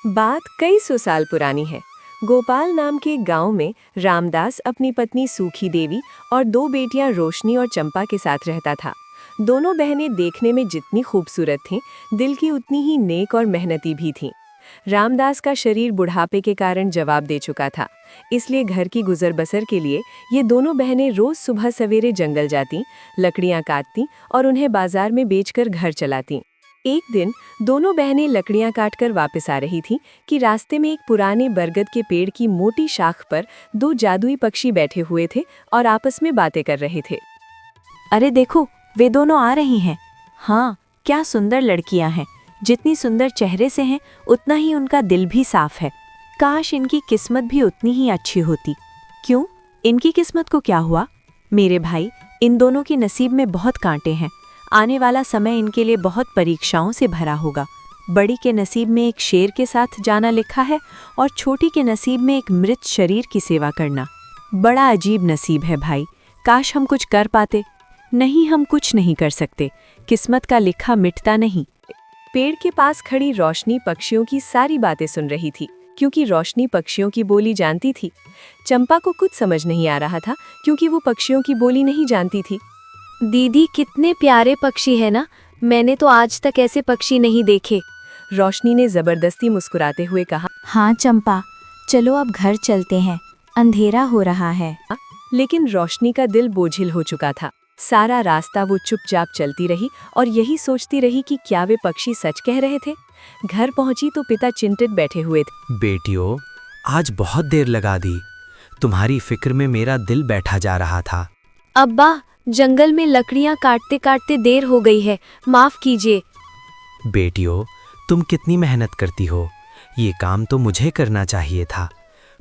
बात कई सौ साल पुरानी है। गोपाल नाम के गांव में रामदास अपनी पत्नी सूखी देवी और दो बेटियां रोशनी और चंपा के साथ रहता था। दोनों बहनें देखने में जितनी खूबसूरत थीं, दिल की उतनी ही नेक और मेहनती भी थीं। रामदास का शरीर बुढ़ापे के कारण जवाब दे चुका था, इसलिए घर की गुजर बसर के लिए ये दोनों बहनें रोज सुबह सवेरे जंगल जाती, लकड़ियां काटती और उन्हें बाजार में बेचकर घर चलाती। एक दिन दोनों बहनें लकड़ियां काटकर वापस आ रही थीं कि रास्ते में एक पुराने बरगद के पेड़ की मोटी शाख पर दो जादुई पक्षी बैठे हुए थे और आपस में बातें कर रहे थे। अरे देखो, वे दोनों आ रही हैं। हाँ, क्या सुंदर लड़कियां हैं। जितनी सुंदर चेहरे से हैं, उतना ही उनका दिल भी साफ है। काश इनकी किस्मत भी उतनी ही अच्छी होती। क्यों, इनकी किस्मत को क्या हुआ? मेरे भाई, इन दोनों की नसीब में बहुत कांटे हैं। आने वाला समय इनके लिए बहुत परीक्षाओं से भरा होगा। बड़ी के नसीब में एक शेर के साथ जाना लिखा है और छोटी के नसीब में एक मृत शरीर की सेवा करना। बड़ा अजीब नसीब है भाई। काश हम कुछ कर पाते। नहीं, हम कुछ नहीं कर सकते। किस्मत का लिखा मिटता नहीं। पेड़ के पास खड़ी रोशनी पक्षियों की सारी बातें सुन रही थी, क्योंकि रोशनी पक्षियों की बोली जानती थी। चंपा को कुछ समझ नहीं आ रहा था, क्योंकि वो पक्षियों की बोली नहीं जानती थी। दीदी, कितने प्यारे पक्षी है ना। मैंने तो आज तक ऐसे पक्षी नहीं देखे। रोशनी ने जबरदस्ती मुस्कुराते हुए कहा। हाँ चंपा, चलो अब घर चलते हैं, अंधेरा हो रहा है। लेकिन रोशनी का दिल बोझिल हो चुका था। सारा रास्ता वो चुपचाप चलती रही और यही सोचती रही कि क्या वे पक्षी सच कह रहे थे। घर पहुंची तो पिता चिंतित बैठे हुए थे। बेटियों, आज बहुत देर लगा दी। तुम्हारी फिक्र में मेरा दिल बैठा जा रहा था। अब्बा, जंगल में लकड़ियां काटते काटते देर हो गई है, माफ कीजिए। बेटियों, तुम कितनी मेहनत करती हो। ये काम तो मुझे करना चाहिए था।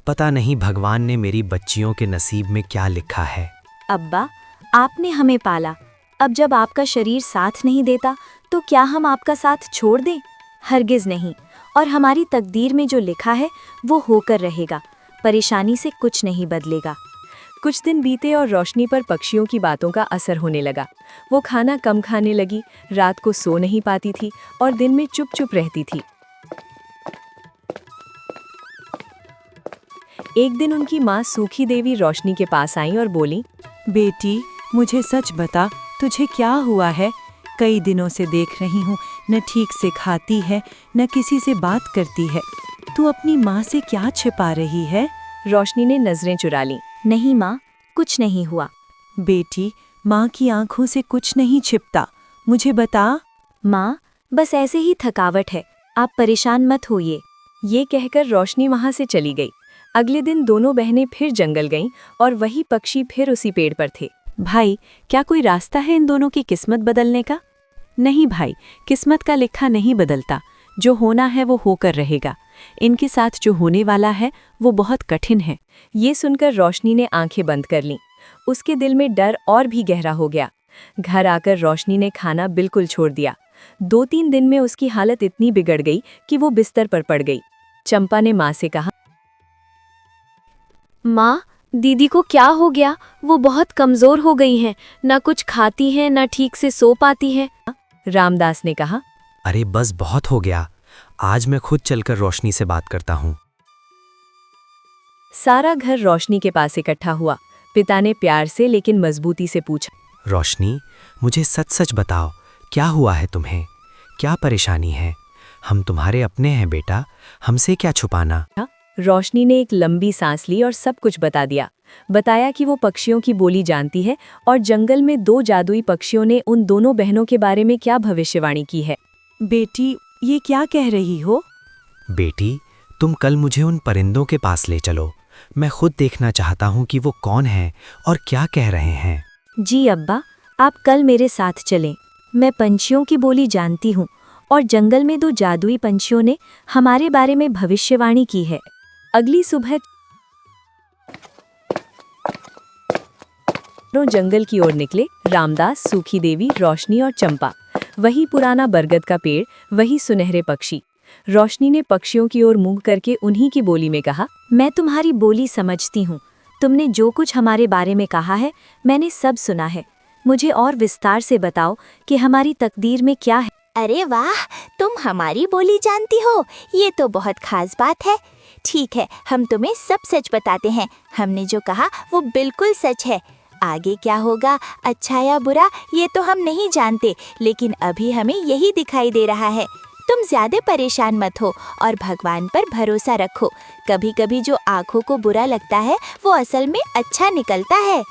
पता नहीं भगवान ने मेरी बच्चियों के नसीब में क्या लिखा है। अब्बा, आपने हमें पाला। अब जब आपका शरीर साथ नहीं देता, तो क्या हम आपका साथ छोड़ दें? हरगिज नहीं। और हमारी तकदीर में जो लिखा है वो होकर रहेगा। परेशानी से कुछ नहीं बदलेगा। कुछ दिन बीते और रोशनी पर पक्षियों की बातों का असर होने लगा। वो खाना कम खाने लगी, रात को सो नहीं पाती थी और दिन में चुप चुप रहती थी। एक दिन उनकी माँ सूखी देवी रोशनी के पास आई और बोली, बेटी, मुझे सच बता, तुझे क्या हुआ है? कई दिनों से देख रही हूँ, न ठीक से खाती है, न किसी से बात करती है। तू अपनी माँ से क्या छिपा रही है? रोशनी ने नजरें चुरा लीं। नहीं माँ, कुछ नहीं हुआ। बेटी, माँ की आंखों से कुछ नहीं छिपता, मुझे बता। माँ, बस ऐसे ही थकावट है, आप परेशान मत होइए। ये कहकर रोशनी वहां से चली गई। अगले दिन दोनों बहनें फिर जंगल गईं और वही पक्षी फिर उसी पेड़ पर थे। भाई, क्या कोई रास्ता है इन दोनों की किस्मत बदलने का? नहीं भाई, किस्मत का लिखा नहीं बदलता। जो होना है वो होकर रहेगा। इनके साथ जो होने वाला है वो बहुत कठिन है। ये सुनकर रोशनी ने आंखें बंद कर लीं। उसके दिल में डर और भी गहरा हो गया। घर आकर रोशनी ने खाना बिल्कुल छोड़ दिया। 2-3 दिन में उसकी हालत इतनी बिगड़ गई कि वो बिस्तर पर पड़ गई। चंपा ने माँ से कहा, माँ, दीदी को क्या हो गया? वो बहुत कमजोर हो गई हैं, ना कुछ खाती हैं, ना ठीक से सो पाती हैं। रामदास ने कहा, अरे बस बहुत हो गया। आज मैं खुद चलकर रोशनी से बात करता हूँ। सारा घर रोशनी के पास इकट्ठा हुआ। पिता ने प्यार से लेकिन मजबूती से पूछा, रोशनी, मुझे सच सच बताओ, क्या हुआ है तुम्हें? क्या परेशानी है? हम तुम्हारे अपने हैं बेटा, हमसे क्या छुपाना। रोशनी ने एक लंबी सांस ली और सब कुछ बता दिया। बताया कि वो पक्षियों की बोली जानती है और जंगल में 2 जादुई पक्षियों ने उन दोनों बहनों के बारे में क्या भविष्यवाणी की है। बेटी, ये क्या कह रही हो? बेटी, तुम कल मुझे उन परिंदों के पास ले चलो। मैं खुद देखना चाहता हूँ कि वो कौन हैं और क्या कह रहे हैं। जी अब्बा, आप कल मेरे साथ चलें। मैं पंछियों की बोली जानती हूँ और जंगल में 2 जादुई पंछियों ने हमारे बारे में भविष्यवाणी की है। अगली सुबह जंगल की ओर निकले। रामदास, सूखी देवी, रोशनी और चंपा। वही पुराना बरगद का पेड़, वही सुनहरे पक्षी। रोशनी ने पक्षियों की ओर मुंह करके उन्हीं की बोली में कहा, मैं तुम्हारी बोली समझती हूँ। तुमने जो कुछ हमारे बारे में कहा है, मैंने सब सुना है। मुझे और विस्तार से बताओ कि हमारी तकदीर में क्या है। अरे वाह, तुम हमारी बोली जानती हो, ये तो बहुत खास बात है। ठीक है, हम तुम्हें सब सच बताते हैं। हमने जो कहा वो बिल्कुल सच है। आगे क्या होगा, अच्छा या बुरा, ये तो हम नहीं जानते, लेकिन अभी हमें यही दिखाई दे रहा है। तुम ज्यादा परेशान मत हो और भगवान पर भरोसा रखो। कभी कभी जो आँखों को बुरा लगता है वो असल में अच्छा निकलता है।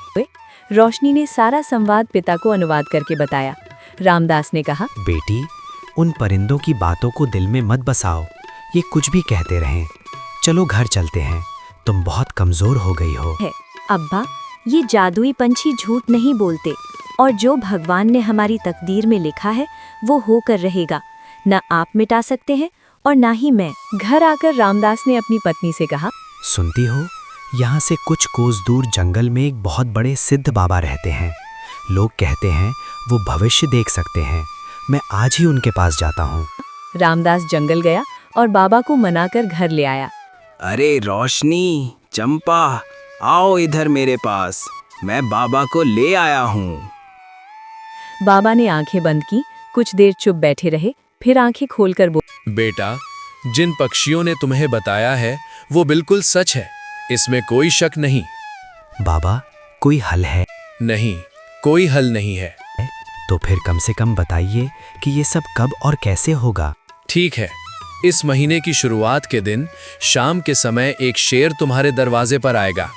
रोशनी ने सारा संवाद पिता को अनुवाद करके बताया। रामदास ने कहा, बेटी, उन परिंदों की बातों को दिल में मत बसाओ, ये कुछ भी कहते रहें। चलो घर चलते हैं, तुम बहुत कमजोर हो गई हो। अब्बा, ये जादुई पंछी झूठ नहीं बोलते और जो भगवान ने हमारी तकदीर में लिखा है वो होकर रहेगा। न आप मिटा सकते हैं और ना ही मैं। घर आकर रामदास ने अपनी पत्नी से कहा, सुनती हो, यहाँ से कुछ कोस दूर जंगल में एक बहुत बड़े सिद्ध बाबा रहते हैं। लोग कहते हैं वो भविष्य देख सकते हैं। मैं आज ही उनके पास जाता हूँ। रामदास जंगल गया और बाबा को मनाकर घर ले आया। अरे रोशनी, चंपा, आओ इधर मेरे पास, मैं बाबा को ले आया हूँ। बाबा ने आंखें बंद की, कुछ देर चुप बैठे रहे, फिर आंखें खोलकर बोले, बेटा, जिन पक्षियों ने तुम्हें बताया है वो बिल्कुल सच है, इसमें कोई शक नहीं। बाबा, कोई हल है? नहीं, कोई हल नहीं है। तो फिर कम से कम बताइए कि ये सब कब और कैसे होगा। ठीक है, इस महीने की शुरुआत के दिन शाम के समय एक शेर तुम्हारे दरवाजे पर आएगा।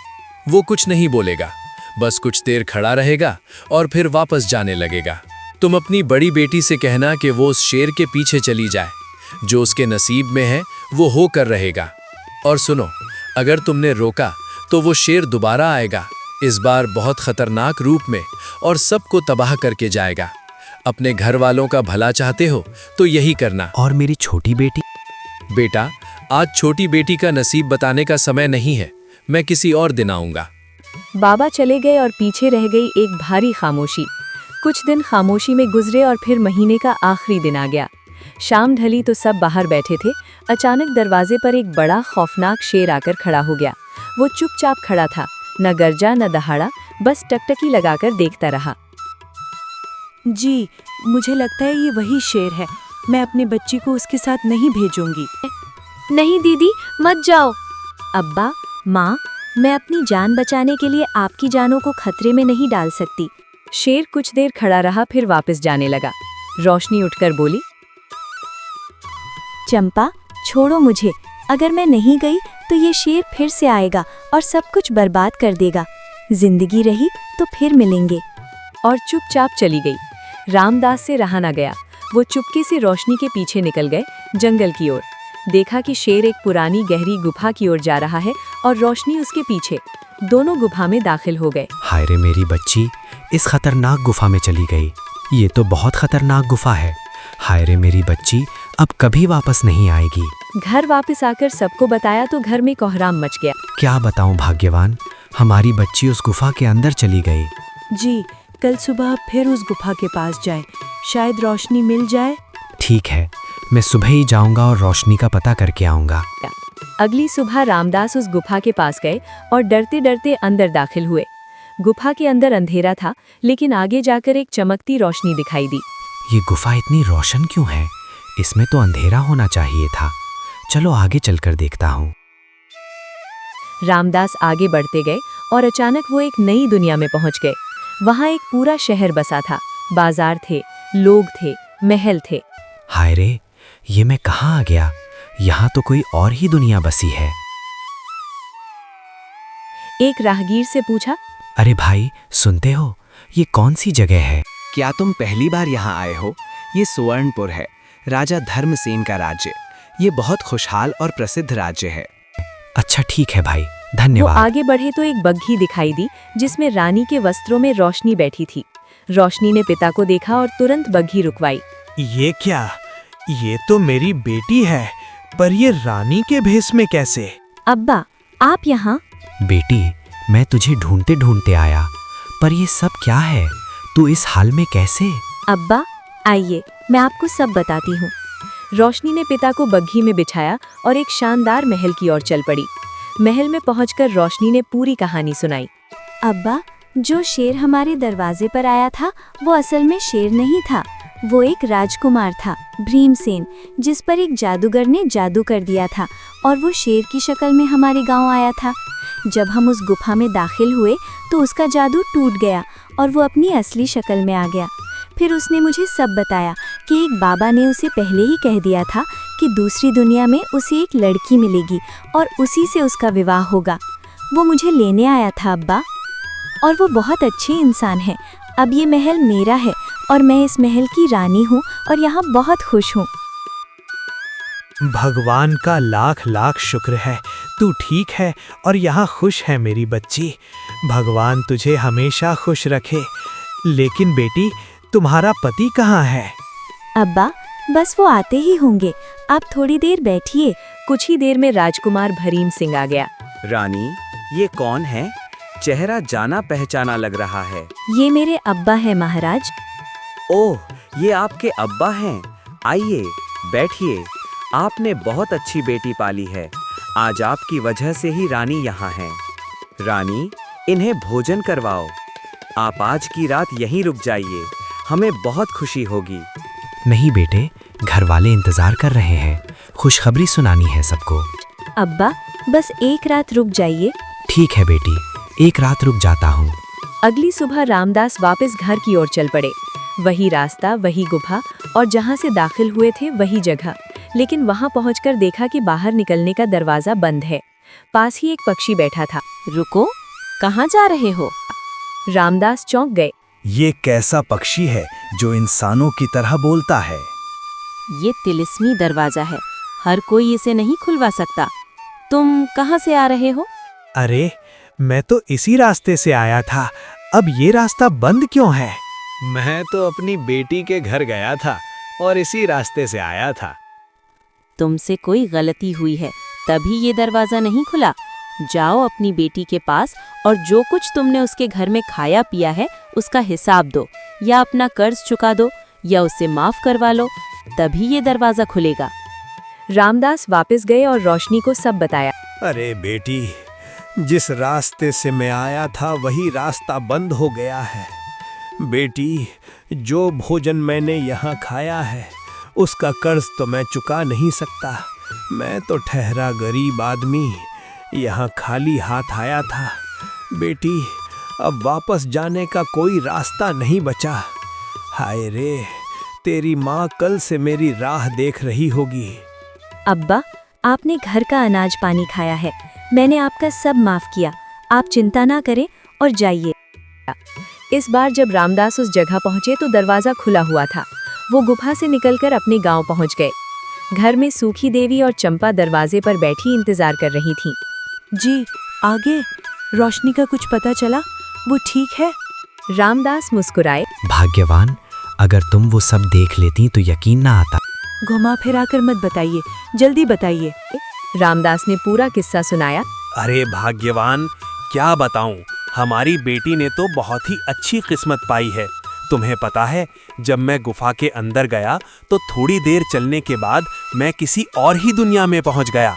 वो कुछ नहीं बोलेगा, बस कुछ देर खड़ा रहेगा और फिर वापस जाने लगेगा। तुम अपनी बड़ी बेटी से कहना कि वो उस शेर के पीछे चली जाए। जो उसके नसीब में है वो होकर रहेगा। और सुनो, अगर तुमने रोका तो वो शेर दोबारा आएगा, इस बार बहुत खतरनाक रूप में, और सबको तबाह करके जाएगा। अपने घर वालों का भला चाहते हो तो यही करना। और मेरी छोटी बेटी? बेटा, आज छोटी बेटी का नसीब बताने का समय नहीं है, मैं किसी और दिन आऊंगा। बाबा चले गए और पीछे रह गई एक भारी खामोशी। कुछ दिन खामोशी में गुजरे और फिर महीने का आखिरी दिन आ गया। शाम ढली तो सब बाहर बैठे थे। अचानक दरवाजे पर एक बड़ा खौफनाक शेर आकर खड़ा हो गया। वो चुपचाप खड़ा था, न गरजा न दहाड़ा, बस टकटकी लगाकर देखता रहा। जी, मुझे लगता है ये वही शेर है। मैं अपने बच्ची को उसके साथ नहीं भेजूंगी। नहीं दीदी, मत जाओ। अब्बा, माँ, मैं अपनी जान बचाने के लिए आपकी जानों को खतरे में नहीं डाल सकती। शेर कुछ देर खड़ा रहा, फिर वापस जाने लगा। रोशनी उठकर बोली, चंपा, छोड़ो मुझे। अगर मैं नहीं गई तो ये शेर फिर से आएगा और सब कुछ बर्बाद कर देगा। जिंदगी रही तो फिर मिलेंगे। और चुपचाप चली गई। रामदास से रहा न गया। वो चुपके से रोशनी के पीछे निकल गए, जंगल की ओर। देखा कि शेर एक पुरानी गहरी गुफा की ओर जा रहा है और रोशनी उसके पीछे। दोनों गुफा में दाखिल हो गए। हाय रे मेरी बच्ची, इस खतरनाक गुफा में चली गई। ये तो बहुत खतरनाक गुफा है। हाय रे मेरी बच्ची, अब कभी वापस नहीं आएगी। घर वापस आकर सबको बताया तो घर में कोहराम मच गया। क्या बताऊं भाग्यवान, हमारी बच्ची उस गुफा के अंदर चली गई। जी, कल सुबह फिर उस गुफा के पास जाएं, शायद रोशनी मिल जाए। ठीक है, मैं सुबह ही जाऊंगा और रोशनी का पता करके आऊंगा। अगली सुबह रामदास उस गुफा के पास गए और डरते डरते अंदर दाखिल हुए। गुफा के अंदर अंधेरा था, लेकिन आगे जाकर एक चमकती रोशनी दिखाई दी। ये गुफा इतनी रोशन क्यों है? इसमें तो अंधेरा होना चाहिए था। चलो आगे चलकर देखता हूँ। रामदास आगे बढ़ते गए और अचानक वो एक नई दुनिया में पहुंच गए। वहां एक पूरा शहर बसा था। बाजार थे, लोग थे, महल थे। हाय रे, ये मैं कहाँ आ गया? यहाँ तो कोई और ही दुनिया बसी है। एक राहगीर से पूछा, अरे भाई, सुनते हो, ये कौन सी जगह है? क्या तुम पहली बार यहाँ आए हो? ये सुवर्णपुर है, राजा धर्मसेन का राज्य। ये बहुत खुशहाल और प्रसिद्ध राज्य है। अच्छा ठीक है भाई, वो धन्यवाद। आगे बढ़े तो एक बग्घी दिखाई दी जिसमें रानी के वस्त्रों में रोशनी बैठी थी। रोशनी ने पिता को देखा और तुरंत बग्घी रुकवाई। ये क्या? ये तो मेरी बेटी है, पर ये रानी के भेष में कैसे? अब्बा, आप यहाँ? बेटी, मैं तुझे ढूंढते ढूंढते आया, पर ये सब क्या है? तू इस हाल में कैसे? अब्बा, आइए, मैं आपको सब बताती हूँ। रोशनी ने पिता को बग्घी में बिछाया और एक शानदार महल की ओर चल पड़ी। महल में पहुंचकर रोशनी ने पूरी कहानी सुनाई। अब्बा, जो शेर हमारे दरवाजे पर आया था वो असल में शेर नहीं था, वो एक राजकुमार था, भीमसेन, जिस पर एक जादूगर ने जादू कर दिया था और वो शेर की शक्ल में हमारे गांव आया था। जब हम उस गुफा में दाखिल हुए तो उसका जादू टूट गया और वो अपनी असली शक्ल में आ गया। फिर उसने मुझे सब बताया कि एक बाबा ने उसे पहले ही कह दिया था कि दूसरी दुनिया में उसे एक लड़की मिलेगी और उसी से उसका विवाह होगा। वो मुझे लेने आया था अब्बा, और वो बहुत अच्छे इंसान है। अब ये महल मेरा है और मैं इस महल की रानी हूँ और यहाँ बहुत खुश हूँ। भगवान का लाख लाख शुक्र है, तू ठीक है और यहाँ खुश है मेरी बच्ची। भगवान तुझे हमेशा खुश रखे। लेकिन बेटी, तुम्हारा पति कहाँ है? अब्बा, बस वो आते ही होंगे, आप थोड़ी देर बैठिए। कुछ ही देर में राजकुमार भरीम सिंह आ गया। रानी, ये कौन है? चेहरा जाना पहचाना लग रहा है। ये मेरे अब्बा है महाराज। ओह, ये आपके अब्बा हैं। आइए, बैठिए। आपने बहुत अच्छी बेटी पाली है। आज आपकी वजह से ही रानी यहाँ है। रानी, इन्हें भोजन करवाओ। आप आज की रात यहीं रुक जाइए, हमें बहुत खुशी होगी। नहीं बेटे, घर वाले इंतजार कर रहे हैं, खुशखबरी सुनानी है सबको। अब्बा, बस एक रात रुक जाइए। ठीक है बेटी, एक रात रुक जाता हूँ। अगली सुबह रामदास वापस घर की ओर चल पड़े। वही रास्ता, वही गुफा और जहाँ से दाखिल हुए थे वही जगह। लेकिन वहाँ पहुंचकर देखा कि बाहर निकलने का दरवाजा बंद है। पास ही एक पक्षी बैठा था। रुको, कहाँ जा रहे हो? रामदास चौंक गए। ये कैसा पक्षी है जो इंसानों की तरह बोलता है? ये तिलिस्मी दरवाजा है, हर कोई इसे नहीं खुलवा सकता। तुम कहाँ से आ रहे हो? अरे, मैं तो इसी रास्ते से आया था। अब ये रास्ता बंद क्यों है? मैं तो अपनी बेटी के घर गया था और इसी रास्ते से आया था। तुमसे कोई गलती हुई है, तभी ये दरवाजा नहीं खुला। जाओ अपनी बेटी के पास और जो कुछ तुमने उसके घर में खाया पिया है उसका हिसाब दो, या अपना कर्ज चुका दो, या उसे माफ करवा लो, तभी ये दरवाजा खुलेगा। रामदास वापस गए और रोशनी को सब बताया। अरे बेटी, जिस रास्ते से मैं आया था वही रास्ता बंद हो गया है। बेटी, जो भोजन मैंने यहाँ खाया है उसका कर्ज तो मैं चुका नहीं सकता। मैं तो ठहरा गरीब आदमी यहाँ खाली हाथ आया था। बेटी, अब वापस जाने का कोई रास्ता नहीं बचा। हाय रे, तेरी माँ कल से मेरी राह देख रही होगी। अब्बा, आपने घर का अनाज पानी खाया है, मैंने आपका सब माफ किया। आप चिंता ना करें और जाइए। इस बार जब रामदास उस जगह पहुंचे तो दरवाजा खुला हुआ था। वो गुफा से निकलकर अपने गांव पहुंच गए। घर में सूखी देवी और चंपा दरवाजे पर बैठी इंतजार कर रही थीं। जी, आगे रोशनी का कुछ पता चला? वो ठीक है? रामदास मुस्कुराए। भाग्यवान, अगर तुम वो सब देख लेती तो यकीन ना आता। घुमा फिरा कर मत बताइए, जल्दी बताइए। रामदास ने पूरा किस्सा सुनाया। अरे भाग्यवान, क्या बताऊं, हमारी बेटी ने तो बहुत ही अच्छी किस्मत पाई है। तुम्हें पता है, जब मैं गुफा के अंदर गया तो थोड़ी देर चलने के बाद मैं किसी और ही दुनिया में पहुंच गया।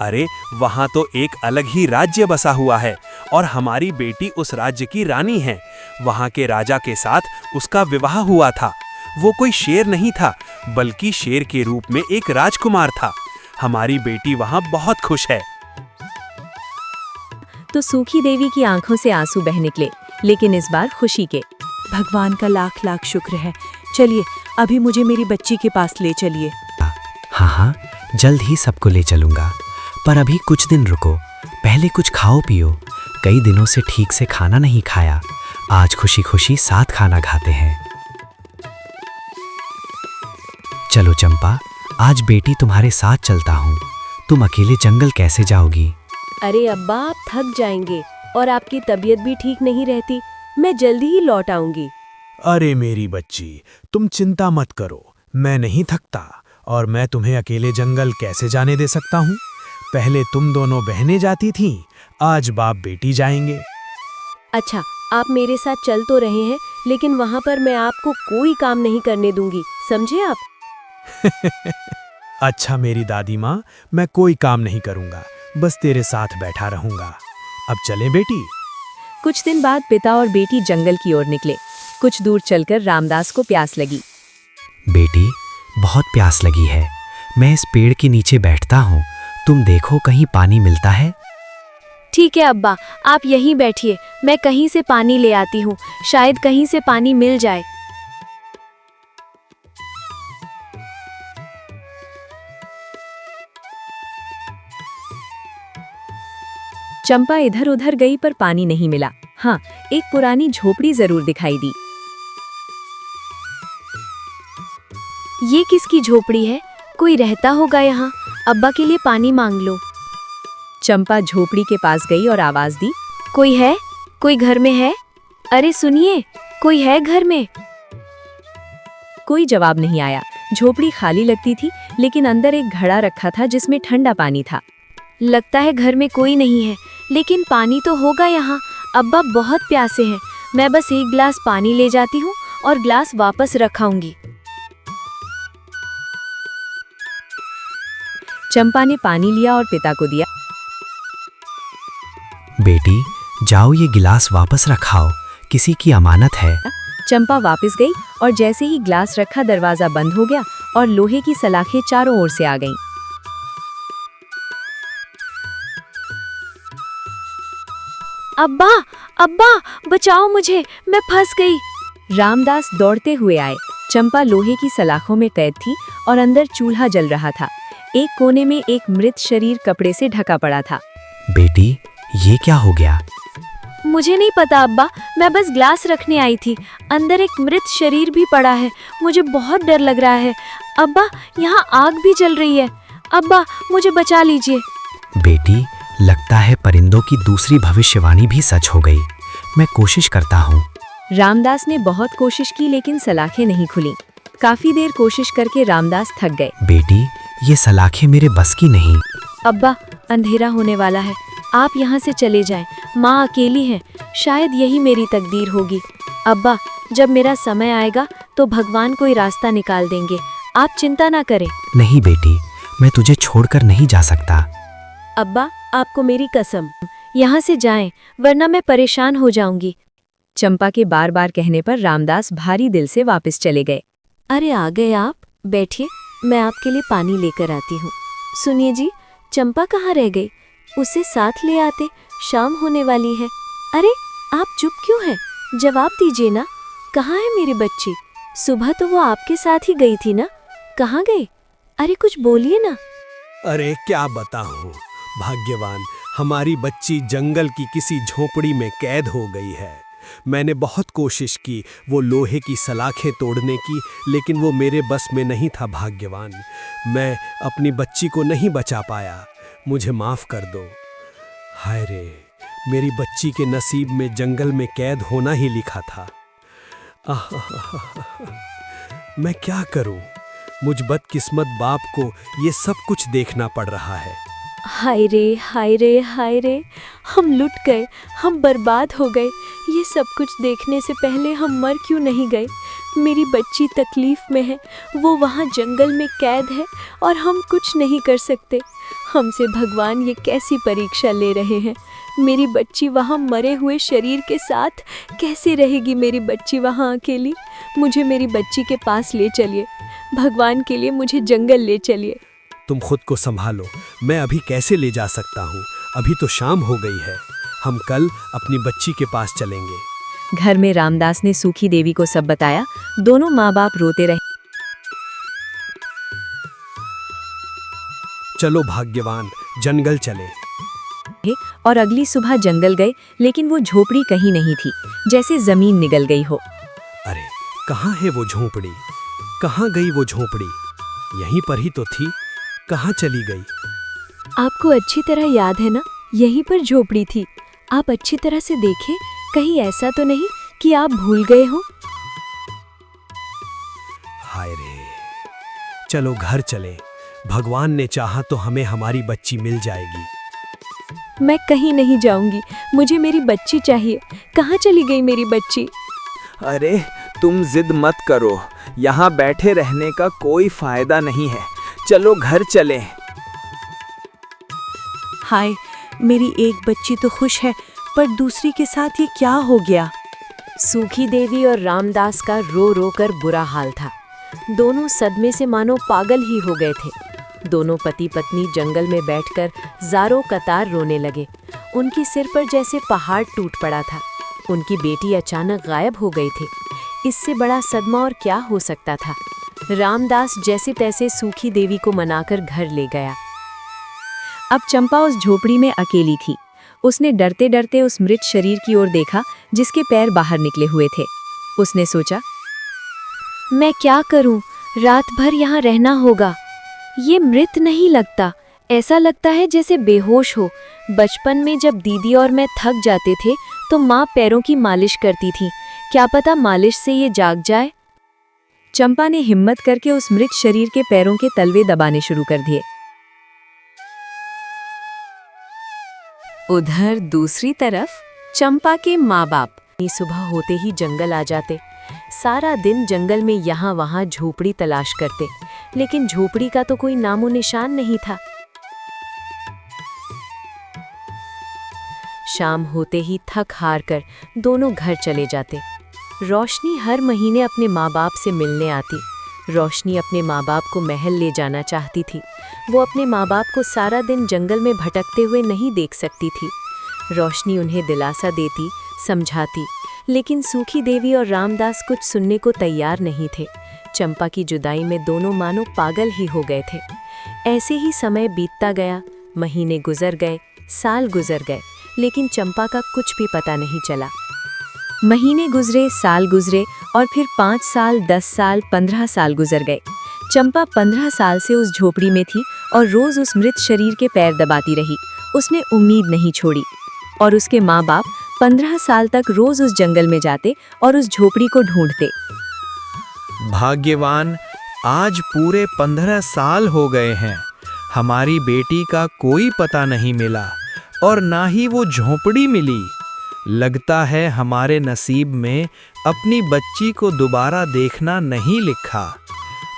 अरे, वहां तो एक अलग ही राज्य बसा हुआ है और हमारी बेटी उस राज्य की रानी है। वहां के राजा के साथ उसका विवाह हुआ था। वो कोई शेर नहीं था, बल्कि शेर के रूप में एक राजकुमार था। हमारी बेटी वहां बहुत खुश है। तो सूखी देवी की आंखों से आंसू बह निकले, लेकिन इस बार खुशी के। भगवान का लाख लाख शुक्र है। चलिए, अभी मुझे मेरी बच्ची के पास ले चलिए। हाँ हाँ, जल्द ही सबको ले चलूंगा, पर अभी कुछ दिन रुको, पहले कुछ खाओ पियो। कई दिनों से ठीक से खाना नहीं खाया, आज खुशी खुशी साथ खाना खाते हैं। चलो चंपा, आज बेटी तुम्हारे साथ चलता हूँ। तुम अकेले जंगल कैसे जाओगी? अरे अब्बा, आप थक जाएंगे और आपकी तबीयत भी ठीक नहीं रहती। मैं जल्दी ही लौट आऊंगी। अरे मेरी बच्ची, तुम चिंता मत करो, मैं नहीं थकता और मैं तुम्हें अकेले जंगल कैसे जाने दे सकता हूँ। पहले तुम दोनों बहनें जाती थीं, आज बाप बेटी जाएंगे। अच्छा, आप मेरे साथ चल तो रहे हैं, लेकिन वहाँ पर मैं आपको कोई काम नहीं करने दूंगी, समझे आप? अच्छा मेरी दादी माँ, मैं कोई काम नहीं करूँगा, बस तेरे साथ बैठा रहूँगा। अब चलें बेटी। कुछ दिन बाद पिता और बेटी जंगल की ओर निकले। कुछ दूर चलकर रामदास को प्यास लगी। बेटी, बहुत प्यास लगी है। मैं इस पेड़ के नीचे बैठता हूँ, तुम देखो कहीं पानी मिलता है। ठीक है अब्बा, आप यहीं बैठिए, मैं कहीं से पानी ले आती हूँ, शायद कहीं से पानी मिल जाए। चंपा इधर उधर गई पर पानी नहीं मिला। हाँ, एक पुरानी झोपड़ी जरूर दिखाई दी। ये किसकी झोपड़ी है? कोई रहता होगा यहाँ। अब्बा के लिए पानी मांग लो। चंपा झोपड़ी के पास गई और आवाज दी, कोई है? कोई घर में है? अरे सुनिए, कोई है घर में? कोई जवाब नहीं आया। झोपड़ी खाली लगती थी, लेकिन अंदर एक घड़ा रखा था जिसमें ठंडा पानी था। लगता है घर में कोई नहीं है, लेकिन पानी तो होगा यहाँ। अब्बा बहुत प्यासे हैं, मैं बस एक गिलास पानी ले जाती हूँ और गिलास वापस रखाऊंगी। चंपा ने पानी लिया और पिता को दिया। बेटी, जाओ ये गिलास वापस रखाओ, किसी की अमानत है। चंपा वापस गई और जैसे ही गिलास रखा, दरवाजा बंद हो गया और लोहे की सलाखें चारों ओर से आ गईं। अब्बा, अब्बा, बचाओ मुझे, मैं फंस गई। रामदास दौड़ते हुए आए। चंपा लोहे की सलाखों में कैद थी और अंदर चूल्हा जल रहा था। एक कोने में एक मृत शरीर कपड़े से ढका पड़ा था। बेटी, ये क्या हो गया? मुझे नहीं पता अब्बा, मैं बस ग्लास रखने आई थी। अंदर एक मृत शरीर भी पड़ा है, मुझे बहुत डर लग रहा है। अब्बा, यहाँ आग भी जल रही है। अब्बा, मुझे बचा लीजिए। बेटी, लगता है परिंदों की दूसरी भविष्यवाणी भी सच हो गई। मैं कोशिश करता हूँ। रामदास ने बहुत कोशिश की, लेकिन सलाखें नहीं खुली। काफी देर कोशिश करके रामदास थक गए। बेटी, ये सलाखें मेरे बस की नहीं। अब्बा, अंधेरा होने वाला है, आप यहाँ से चले जाएं। माँ अकेली है, शायद यही मेरी तकदीर होगी। अब्बा, जब मेरा समय आएगा तो भगवान कोई रास्ता निकाल देंगे, आप चिंता ना करें। नहीं बेटी, मैं तुझे छोड़कर नहीं जा सकता। अब्बा, आपको मेरी कसम, यहाँ से जाएं, वरना मैं परेशान हो जाऊंगी। चंपा के बार बार कहने पर रामदास भारी दिल से वापस चले गए। अरे आ गए आप, बैठिए, मैं आपके लिए पानी लेकर आती हूँ। सुनिए जी, चंपा कहाँ रह गई? उसे साथ ले आते, शाम होने वाली है। अरे आप चुप क्यों हैं? जवाब दीजिए ना, कहाँ है मेरी बच्ची? सुबह तो वो आपके साथ ही गई थी ना, कहाँ गई? अरे कुछ बोलिए ना। अरे क्या बताऊं, भाग्यवान, हमारी बच्ची जंगल की किसी झोपड़ी में कैद हो गई है। मैंने बहुत कोशिश की वो लोहे की सलाखें तोड़ने की, लेकिन वो मेरे बस में नहीं था भाग्यवान। मैं अपनी बच्ची को नहीं बचा पाया, मुझे माफ कर दो। हाय रे, मेरी बच्ची के नसीब में जंगल में कैद होना ही लिखा था। मैं क्या करूं? मुझ बदकिस्मत बाप को ये सब कुछ देखना पड़ रहा है। हाय रे, हाय रे, हाय रे, हम लुट गए, हम बर्बाद हो गए। ये सब कुछ देखने से पहले हम मर क्यों नहीं गए? मेरी बच्ची तकलीफ में है, वो वहाँ जंगल में कैद है और हम कुछ नहीं कर सकते। हमसे भगवान ये कैसी परीक्षा ले रहे हैं? मेरी बच्ची वहाँ मरे हुए शरीर के साथ कैसे रहेगी? मेरी बच्ची वहाँ अकेली। मुझे मेरी बच्ची के पास ले चलिए, भगवान के लिए मुझे जंगल ले चलिए। तुम खुद को संभालो, मैं अभी कैसे ले जा सकता हूँ? अभी तो शाम हो गई है, हम कल अपनी बच्ची के पास चलेंगे। घर में रामदास ने सूखी देवी को सब बताया। दोनों माँ बाप रोते रहे। चलो भाग्यवान, जंगल चले। और अगली सुबह जंगल गए, लेकिन वो झोपड़ी कहीं नहीं थी, जैसे जमीन निगल गई हो। अरे कहाँ है वो झोपड़ी? कहाँ गई वो झोपड़ी? यहीं पर ही तो थी, कहाँ चली गई? आपको अच्छी तरह याद है ना, यहीं पर झोपड़ी थी। आप अच्छी तरह से देखें, कहीं ऐसा तो नहीं कि आप भूल गए हो? हाय रे, चलो घर चले। भगवान ने चाहा तो हमें हमारी बच्ची मिल जाएगी। मैं कहीं नहीं जाऊंगी, मुझे मेरी बच्ची चाहिए। कहाँ चली गई मेरी बच्ची? अरे तुम जिद मत करो, यहाँ बैठे रहने का कोई फायदा नहीं है, चलो घर चलें। हाय, मेरी एक बच्ची तो खुश है, पर दूसरी के साथ ये क्या हो गया? सूखी देवी और रामदास का रो रो कर बुरा हाल था। दोनों सदमे से मानो पागल ही हो गए थे। दोनों पति पत्नी जंगल में बैठकर ज़ारों कतार रोने लगे। उनके सिर पर जैसे पहाड़ टूट पड़ा था। उनकी बेटी अचानक गायब हो गई थी। इससे बड़ा सदमा और क्या हो सकता था। रामदास जैसे तैसे सूखी देवी को मनाकर घर ले गया। अब चंपा उस झोपड़ी में अकेली थी। उसने डरते डरते उस मृत शरीर की ओर देखा जिसके पैर बाहर निकले हुए थे। उसने सोचा, मैं क्या करूं? रात भर यहाँ रहना होगा। ये मृत नहीं लगता, ऐसा लगता है जैसे बेहोश हो। बचपन में जब दीदी और मैं थक जाते थे तो माँ पैरों की मालिश करती थी। क्या पता मालिश से ये जाग जाए। चंपा ने हिम्मत करके उस मृत शरीर के पैरों के तलवे दबाने शुरू कर दिए। उधर दूसरी तरफ चंपा के माँ बाप सुबह होते ही जंगल आ जाते। सारा दिन जंगल में यहाँ वहाँ झोपड़ी तलाश करते, लेकिन झोपड़ी का तो कोई नामो निशान नहीं था। शाम होते ही थक हार कर दोनों घर चले जाते। रोशनी हर महीने अपने माँ बाप से मिलने आती। रोशनी अपने माँ बाप को महल ले जाना चाहती थी। वो अपने माँ बाप को सारा दिन जंगल में भटकते हुए नहीं देख सकती थी। रोशनी उन्हें दिलासा देती, समझाती, लेकिन सूखी देवी और रामदास कुछ सुनने को तैयार नहीं थे। चंपा की जुदाई में दोनों मानो पागल ही हो गए थे। ऐसे ही समय बीतता गया। महीने गुजर गए, साल गुजर गए, लेकिन चंपा का कुछ भी पता नहीं चला। महीने गुजरे, साल गुजरे और फिर 5 साल, 10 साल, 15 साल गुजर गए। चंपा 15 साल से उस झोपड़ी में थी और रोज उस मृत शरीर के पैर दबाती रही। उसने उम्मीद नहीं छोड़ी और उसके माँ बाप 15 साल तक रोज उस जंगल में जाते और उस झोपड़ी को ढूंढते। भाग्यवान, आज पूरे 15 साल हो गए हैं। हमारी बेटी का कोई पता नहीं मिला और ना ही वो झोपड़ी मिली। लगता है हमारे नसीब में अपनी बच्ची को दोबारा देखना नहीं लिखा।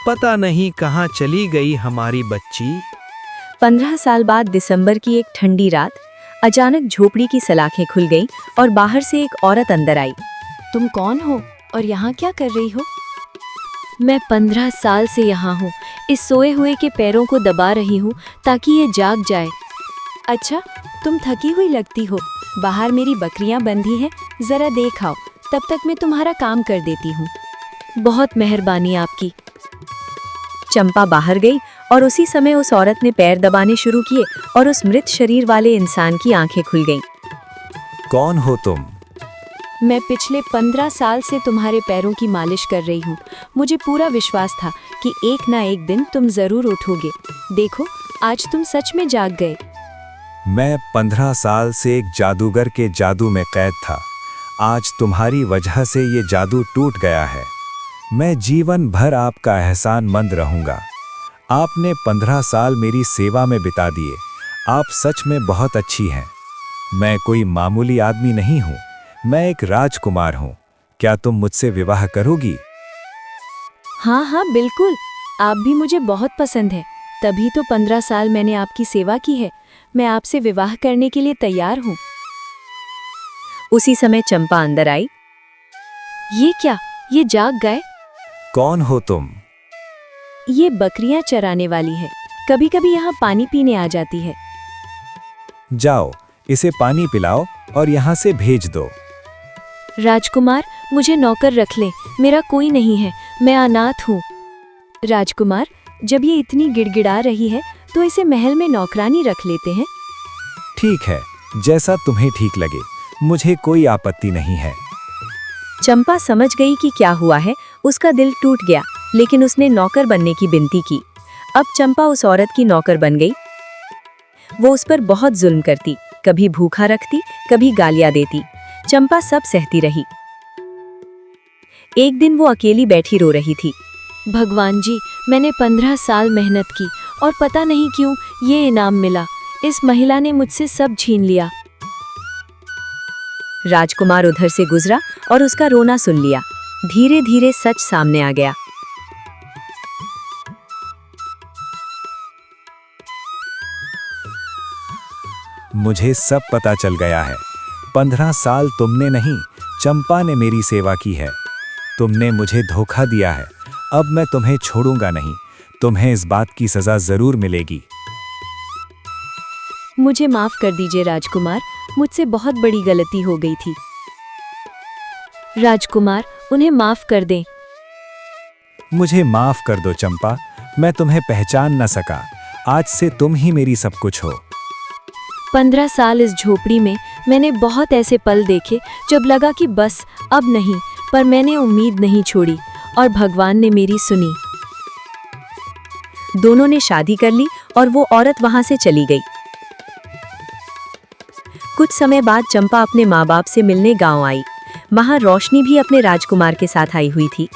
पता नहीं कहाँ चली गई हमारी बच्ची। 15 साल बाद दिसंबर की एक ठंडी रात अचानक झोपड़ी की सलाखें खुल गईं और बाहर से एक औरत अंदर आई। तुम कौन हो और यहाँ क्या कर रही हो? मैं 15 साल से यहाँ हूँ। इस सोए हुए के पैरों को दबा रही हूँ ताकि ये जाग जाए। अच्छा, तुम थकी हुई लगती हो। बाहर मेरी बकरियां बंधी हैं, जरा देख आओ, तब तक मैं तुम्हारा काम कर देती हूँ। बहुत मेहरबानी आपकी। चंपा बाहर गई और उसी समय उस औरत ने पैर दबाने शुरू किए और उस मृत शरीर वाले इंसान की आंखें खुल गईं। कौन हो तुम? मैं पिछले 15 साल से तुम्हारे पैरों की मालिश कर रही हूँ। मुझे पूरा विश्वास था कि एक ना एक दिन तुम जरूर उठोगे। देखो, आज तुम सच में जाग गए। मैं 15 साल से एक जादूगर के जादू में कैद था। आज तुम्हारी वजह से ये जादू टूट गया है। मैं जीवन भर आपका एहसानमंद रहूंगा। आपने 15 साल मेरी सेवा में बिता दिए। आप सच में बहुत अच्छी हैं। मैं कोई मामूली आदमी नहीं हूँ, मैं एक राजकुमार हूँ। क्या तुम मुझसे विवाह करोगी? हाँ हाँ बिल्कुल, आप भी मुझे बहुत पसंद है। तभी तो 15 साल मैंने आपकी सेवा की है। मैं आपसे विवाह करने के लिए तैयार हूँ। उसी समय चंपा अंदर आई। ये क्या? ये जाग गए? कौन हो तुम? ये बकरियां चराने वाली है। कभी कभी यहाँ पानी पीने आ जाती है। जाओ, इसे पानी पिलाओ और यहाँ से भेज दो। राजकुमार, मुझे नौकर रख ले। मेरा कोई नहीं है, मैं अनाथ हूँ। राजकुमार, जब ये इतनी गिड़गिड़ा रही है तो इसे महल में नौकरानी रख लेते हैं। ठीक है, जैसा तुम्हें ठीक लगे, मुझे कोई आपत्ति नहीं है। चंपा समझ गई कि क्या हुआ है। उसका दिल टूट गया, लेकिन उसने नौकर बनने की विनती की। अब चंपा उस औरत की नौकर बन गई। वो उस पर बहुत जुल्म करती, कभी भूखा रखती, कभी गालियां देती। चंपा सब सहती रही। एक दिन वो अकेली बैठी रो रही थी। भगवान जी, मैंने 15 साल मेहनत की और पता नहीं क्यों ये इनाम मिला। इस महिला ने मुझसे सब छीन लिया। राजकुमार उधर से गुजरा और उसका रोना सुन लिया। धीरे धीरे सच सामने आ गया। मुझे सब पता चल गया है। 15 साल तुमने नहीं, चंपा ने मेरी सेवा की है। तुमने मुझे धोखा दिया है। अब मैं तुम्हें छोड़ूंगा नहीं। तुम्हें इस बात की सजा जरूर मिलेगी। मुझे माफ कर दीजिए राजकुमार, मुझसे बहुत बड़ी गलती हो गई थी। राजकुमार, उन्हें माफ कर दें। मुझे माफ कर दो चंपा, मैं तुम्हें पहचान न सका। आज से तुम ही मेरी सब कुछ हो। 15 साल इस झोपड़ी में मैंने बहुत ऐसे पल देखे जब लगा कि बस अब नहीं, पर मैंने उम्मीद नहीं छोड़ी और भगवान ने मेरी सुनी। दोनों ने शादी कर ली और वो औरत वहां से चली गई। कुछ समय बाद चंपा अपने माँ बाप से मिलने गांव आई। वहां रोशनी भी अपने राजकुमार के साथ आई हुई थी।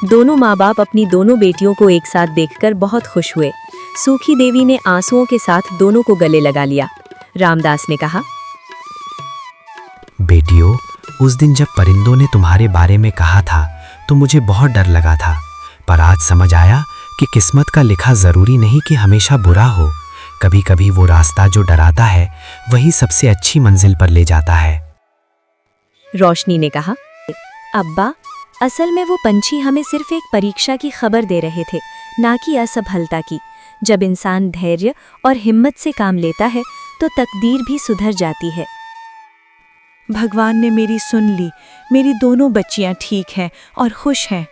दोनों माँ बाप अपनी दोनों बेटियों को एक साथ देखकर बहुत खुश हुए। सूखी देवी ने आंसुओं के साथ दोनों को गले लगा लिया। रामदास ने कहा, बेटियों, उस दिन जब परिंदों ने तुम्हारे बारे में कहा था तो मुझे बहुत डर लगा था, पर आज समझ आया कि किस्मत का लिखा जरूरी नहीं कि हमेशा बुरा हो। कभी कभी वो रास्ता जो डराता है वही सबसे अच्छी मंजिल पर ले जाता है। रोशनी ने कहा, अब्बा, असल में वो पंछी हमें सिर्फ एक परीक्षा की खबर दे रहे थे, ना कि असफलता की। जब इंसान धैर्य और हिम्मत से काम लेता है तो तकदीर भी सुधर जाती है। भगवान ने मेरी सुन ली। मेरी दोनों बच्चियां ठीक हैं और खुश हैं।